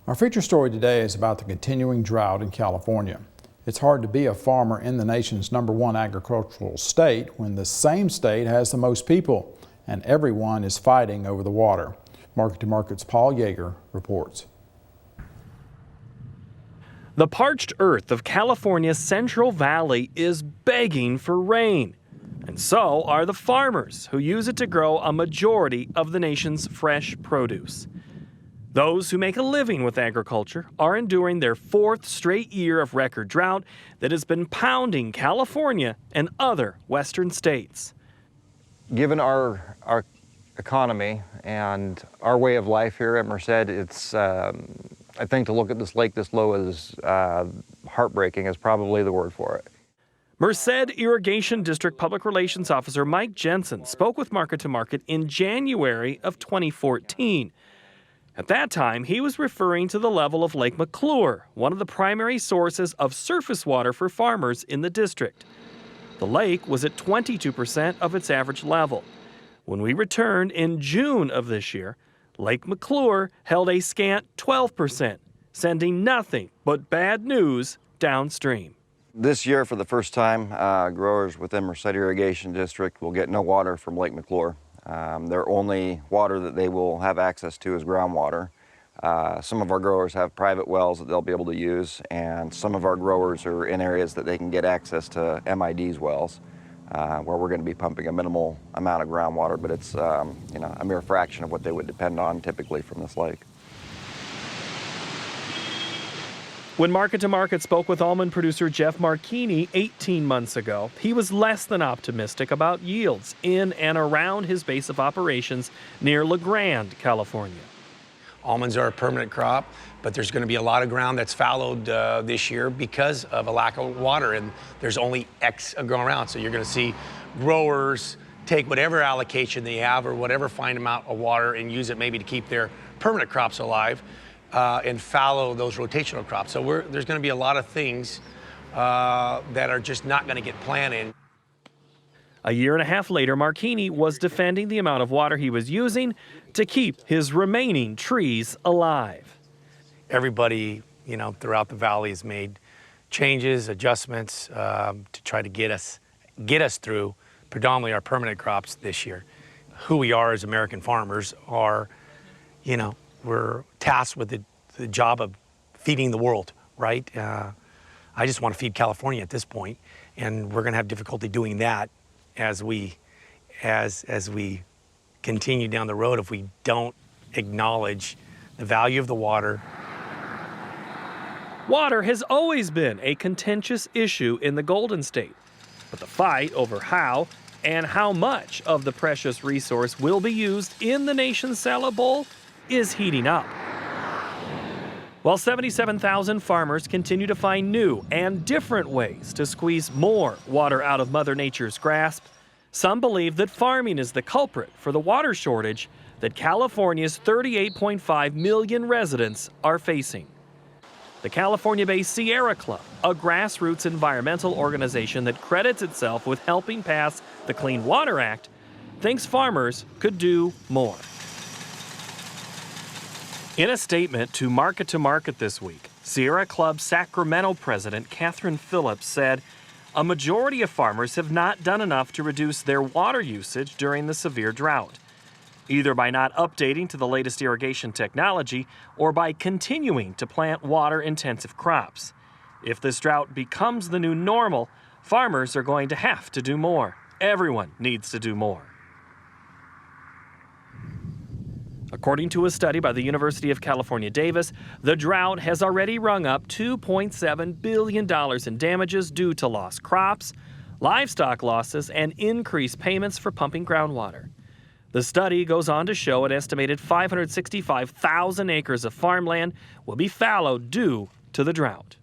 Our feature story today is about the continuing drought in California. It's hard to be a farmer in the nation's #1 agricultural state when the same state has the most people, and everyone is fighting over the water. Market to Market's Paul Yeager reports. The parched earth of California's Central Valley is begging for rain, and so are the farmers who use it to grow a majority of the nation's fresh produce. Those who make a living with agriculture are enduring their 4th straight year of record drought that has been pounding California and other western states. Given our economy and our way of life here at Merced, it's I think to look at this lake this low is heartbreaking is probably the word for it. Merced Irrigation District Public Relations Officer Mike Jensen spoke with Market to Market in January of 2014. At that time, he was referring to the level of Lake McClure, one of the primary sources of surface water for farmers in the district. The lake was at 22% of its average level. When we returned in June of this year, Lake McClure held a scant 12%, sending nothing but bad news downstream. This year, for the first time, growers within Merced Irrigation District will get no water from Lake McClure. Their only water that they will have access to is groundwater. Some of our growers have private wells that they'll be able to use, and some of our growers are in areas that they can get access to MID's wells, where we're going to be pumping a minimal amount of groundwater, but it's a mere fraction of what they would depend on typically from this lake. When Market to Market spoke with almond producer Jeff Marchini 18 months ago, he was less than optimistic about yields in and around his base of operations near La Grande, California. Almonds are a permanent crop, but there's going to be a lot of ground that's fallowed this year because of a lack of water, and there's only X going around. So you're going to see growers take whatever allocation they have or whatever fine amount of water and use it maybe to keep their permanent crops alive. And fallow those rotational crops. So there's going to be a lot of things that are just not going to get planted. A year and a half later, Marchini was defending the amount of water he was using to keep his remaining trees alive. Everybody, throughout the valley has made changes, adjustments to try to get us through predominantly our permanent crops this year. Who we are as American farmers are, we're tasked with the job of feeding the world, right? I just want to feed California at this point, and we're going to have difficulty doing that as we continue down the road if we don't acknowledge the value of the water. Water has always been a contentious issue in the Golden State, but the fight over how and how much of the precious resource will be used in the nation's salad bowl is heating up. While 77,000 farmers continue to find new and different ways to squeeze more water out of Mother Nature's grasp, some believe that farming is the culprit for the water shortage that California's 38.5 million residents are facing. The California-based Sierra Club, a grassroots environmental organization that credits itself with helping pass the Clean Water Act, thinks farmers could do more. In a statement to Market this week, Sierra Club Sacramento president Catherine Phillips said, "A majority of farmers have not done enough to reduce their water usage during the severe drought, either by not updating to the latest irrigation technology or by continuing to plant water-intensive crops. If this drought becomes the new normal, farmers are going to have to do more. Everyone needs to do more." According to a study by the University of California, Davis, the drought has already rung up $2.7 billion in damages due to lost crops, livestock losses, and increased payments for pumping groundwater. The study goes on to show an estimated 565,000 acres of farmland will be fallowed due to the drought.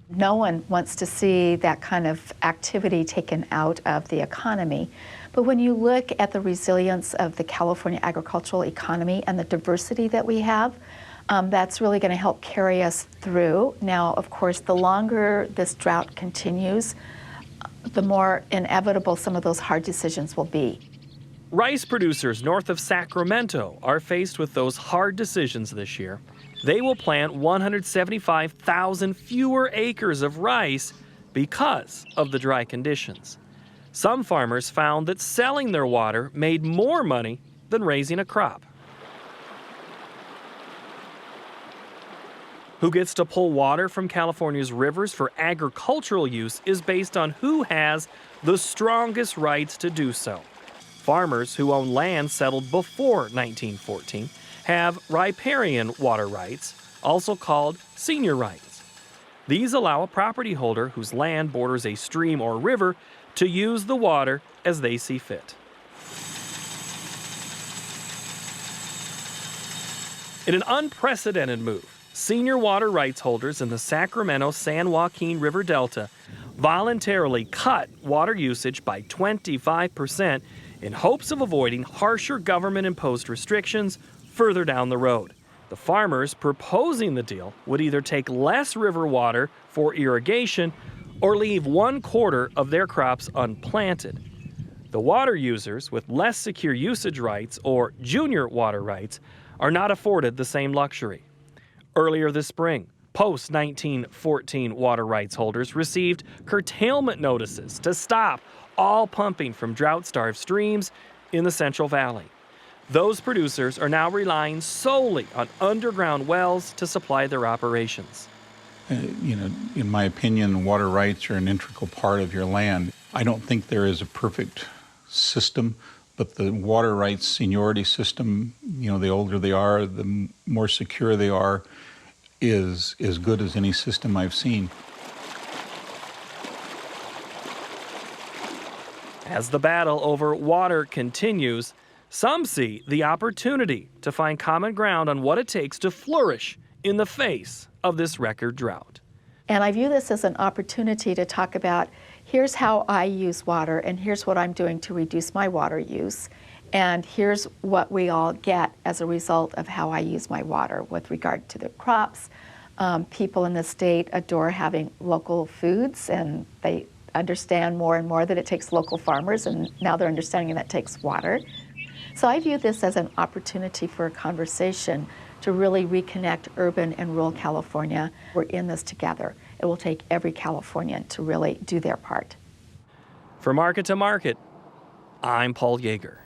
No one wants to see that kind of activity taken out of the economy. But when you look at the resilience of the California agricultural economy and the diversity that we have, that's really going to help carry us through. Now, of course, the longer this drought continues, the more inevitable some of those hard decisions will be. Rice producers north of Sacramento are faced with those hard decisions this year. they will plant 175,000 fewer acres of rice because of the dry conditions. Some farmers found that selling their water made more money than raising a crop. Who gets to pull water from California's rivers for agricultural use is based on who has the strongest rights to do so. Farmers who own land settled before 1914 have riparian water rights, also called senior rights. These allow a property holder whose land borders a stream or river to use the water as they see fit. In an unprecedented move, senior water rights holders in the Sacramento-San Joaquin River Delta voluntarily cut water usage by 25% in hopes of avoiding harsher government-imposed restrictions further down the road. The farmers proposing the deal would either take less river water for irrigation or leave 1/4 of their crops unplanted. The water users with less secure usage rights or junior water rights are not afforded the same luxury. Earlier this spring, post-1914 water rights holders received curtailment notices to stop all pumping from drought-starved streams in the Central Valley. Those producers are now relying solely on underground wells to supply their operations. In my opinion, water rights are an integral part of your land. I don't think there is a perfect system, but the water rights seniority system, the older they are, the more secure they are, is as good as any system I've seen. As the battle over water continues, some see the opportunity to find common ground on what it takes to flourish in the face of this record drought. And I view this as an opportunity to talk about, here's how I use water, and here's what I'm doing to reduce my water use, and here's what we all get as a result of how I use my water with regard to the crops. People in the state adore having local foods, and they understand more and more that it takes local farmers, and now they're understanding that it takes water. So I view this as an opportunity for a conversation to really reconnect urban and rural California. We're in this together. It will take every Californian to really do their part. For Market to Market, I'm Paul Yeager.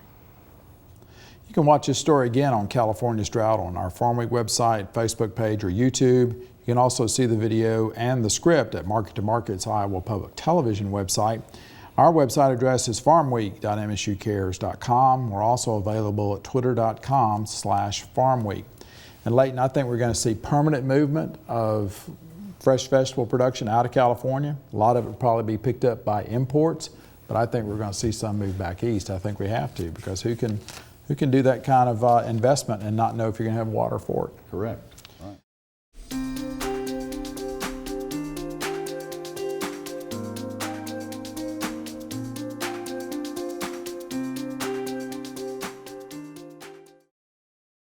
You can watch this story again on California's drought on our Farmweek website, Facebook page, or YouTube. You can also see the video and the script at Market to Market's Iowa Public Television website. Our website address is farmweek.msucares.com. We're also available at twitter.com/farmweek. And Leighton, I think we're going to see permanent movement of fresh vegetable production out of California. A lot of it will probably be picked up by imports, but I think we're going to see some move back east. I think we have to, because who can do that kind of investment and not know if you're going to have water for it? Correct.